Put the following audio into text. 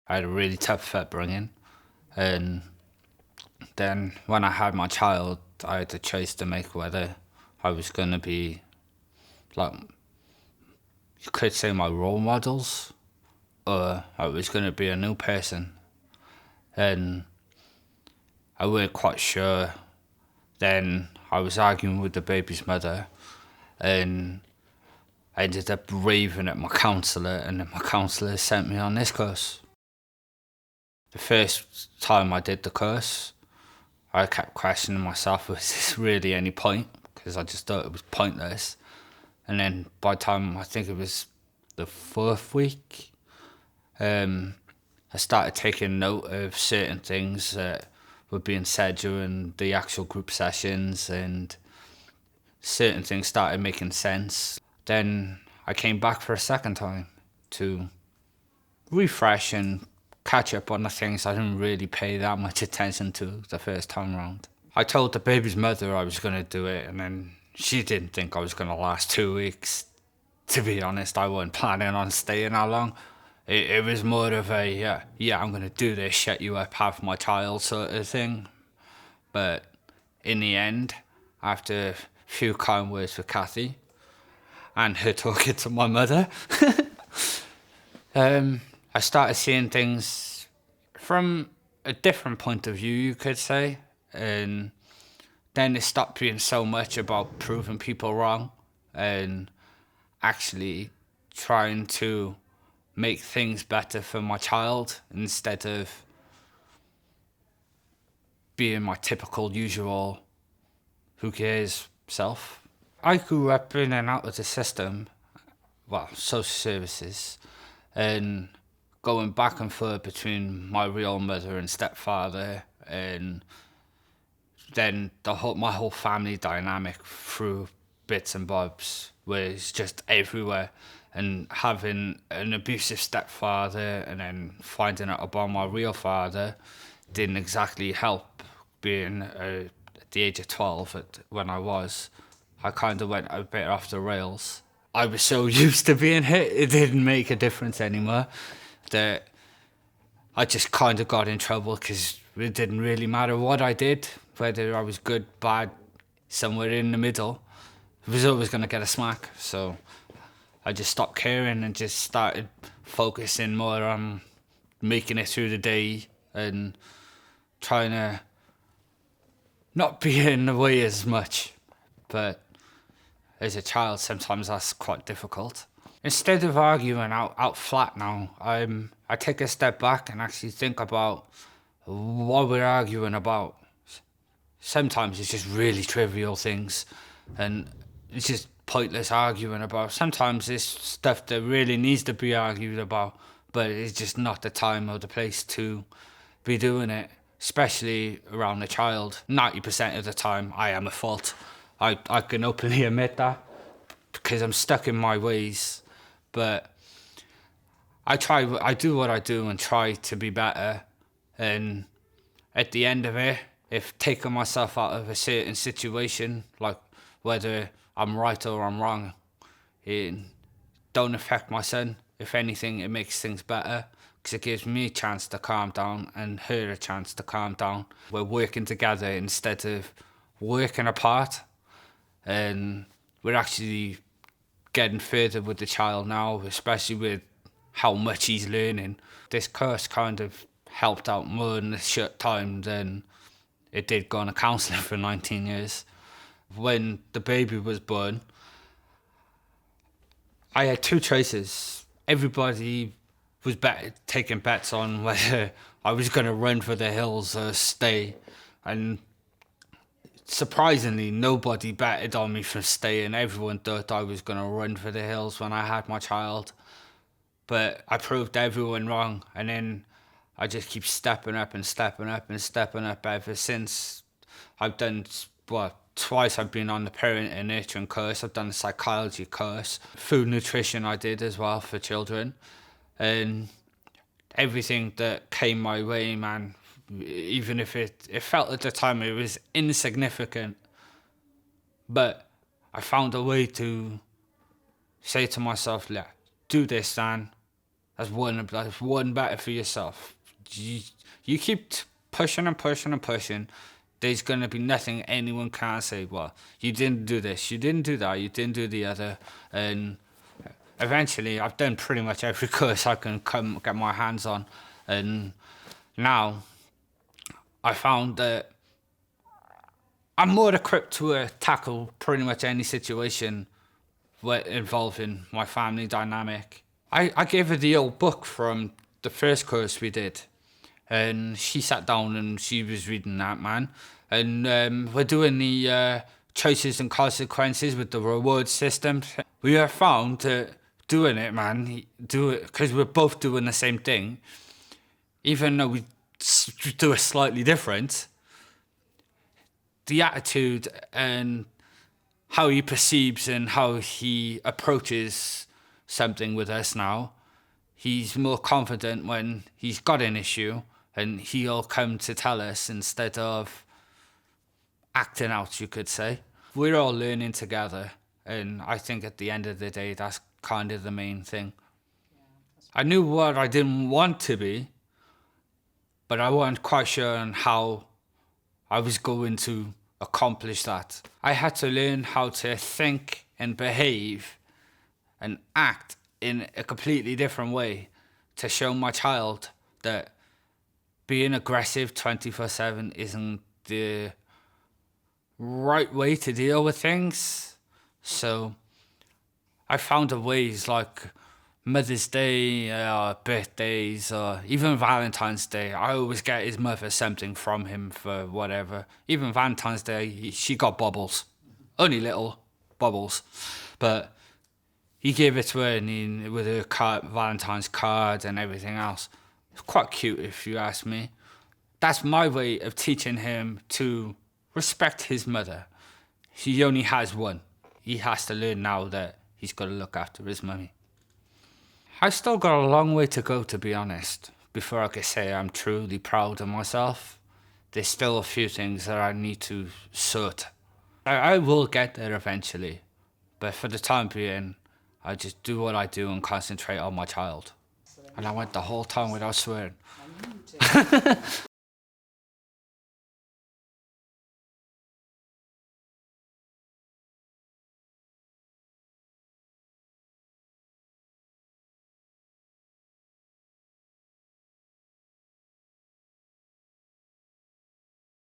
I had a really tough upbringing, and then when I had my child, I had the choice to make whether I was going to be, like, you could say my role models, or I was going to be a new person. And I weren't quite sure. Then I was arguing with the baby's mother, and I ended up raving at my counsellor, and then my counsellor sent me on this course. The first time I did the course, I kept questioning myself, was this really any point? Because I just thought it was pointless. And then by the time, I think it was the fourth week, I started taking note of certain things that were being said during the actual group sessions, and certain things started making sense. Then I came back for a second time to refresh and catch up on the things I didn't really pay that much attention to the first time round. I told the baby's mother I was going to do it, and then she didn't think I was going to last 2 weeks. To be honest, I wasn't planning on staying that long. It was more of a, yeah, I'm going to do this, shut you up, have my child sort of thing. But in the end, after a few kind words with Kathy and her talking to my mother, I started seeing things from a different point of view, you could say. And then it stopped being so much about proving people wrong and actually trying to make things better for my child instead of being my typical, usual, who cares self. I grew up in and out of the system, well, social services, and going back and forth between my real mother and stepfather, and then my whole family dynamic through bits and bobs was just everywhere. And having an abusive stepfather and then finding out about my real father didn't exactly help. Being at the age of 12 when I kind of went a bit off the rails. I was so used to being hit, it didn't make a difference anymore, that I just kind of got in trouble because it didn't really matter what I did, whether I was good, bad, somewhere in the middle. I was always going to get a smack. So I just stopped caring and just started focusing more on making it through the day and trying to not be in the way as much. But as a child, sometimes that's quite difficult. Instead of arguing out flat now, I take a step back and actually think about what we're arguing about. Sometimes it's just really trivial things, and it's just pointless arguing about. Sometimes it's stuff that really needs to be argued about, but it's just not the time or the place to be doing it, especially around a child. 90% of the time, I am at fault. I can openly admit that because I'm stuck in my ways, but I do what I do and try to be better. And at the end of it, if taking myself out of a certain situation, like whether I'm right or I'm wrong, it don't affect my son. If anything, it makes things better because it gives me a chance to calm down and her a chance to calm down. We're working together instead of working apart, and we're actually getting further with the child now, especially with how much he's learning. This course kind of helped out more in a short time than it did going to counselling for 19 years. When the baby was born, I had two choices. Everybody was taking bets on whether I was going to run for the hills or stay. And surprisingly, nobody betted on me for staying. Everyone thought I was going to run for the hills when I had my child. But I proved everyone wrong. And then I just keep stepping up and stepping up and stepping up ever since. I've done, twice I've been on the parent and nurturing course. I've done the psychology course. Food nutrition I did as well for children. And everything that came my way, man, even if it felt at the time it was insignificant, but I found a way to say to myself, do this, Dan. That's one better for yourself. You keep pushing and pushing and pushing. There's gonna be nothing anyone can say. Well, you didn't do this, you didn't do that, you didn't do the other, and eventually, I've done pretty much every course I can come get my hands on, and now I found that I'm more equipped to tackle pretty much any situation involving my family dynamic. I gave her the old book from the first course we did, and she sat down and she was reading that, man. And we're doing the choices and consequences with the reward system. We have found that doing it, man, do it because we're both doing the same thing, even though we do it slightly different. The attitude and how he perceives and how he approaches something with us now, he's more confident when he's got an issue and he'll come to tell us instead of acting out, you could say. We're all learning together, and I think at the end of the day, that's kind of the main thing. I knew what I didn't want to be, but I wasn't quite sure on how I was going to accomplish that. I had to learn how to think and behave and act in a completely different way to show my child that being aggressive 24/7 isn't the right way to deal with things. So I found ways like Mother's Day, birthdays, or even Valentine's Day. I always get his mother something from him for whatever. Even Valentine's Day, she got bubbles. Only little bubbles. But he gave it to her and with her Valentine's card and everything else. It's quite cute if you ask me. That's my way of teaching him to respect his mother. He only has one. He has to learn now that he's got to look after his mummy. I still got a long way to go, to be honest, before I can say I'm truly proud of myself. There's still a few things that I need to sort. I will get there eventually, but for the time being, I just do what I do and concentrate on my child. And I went the whole time without swearing.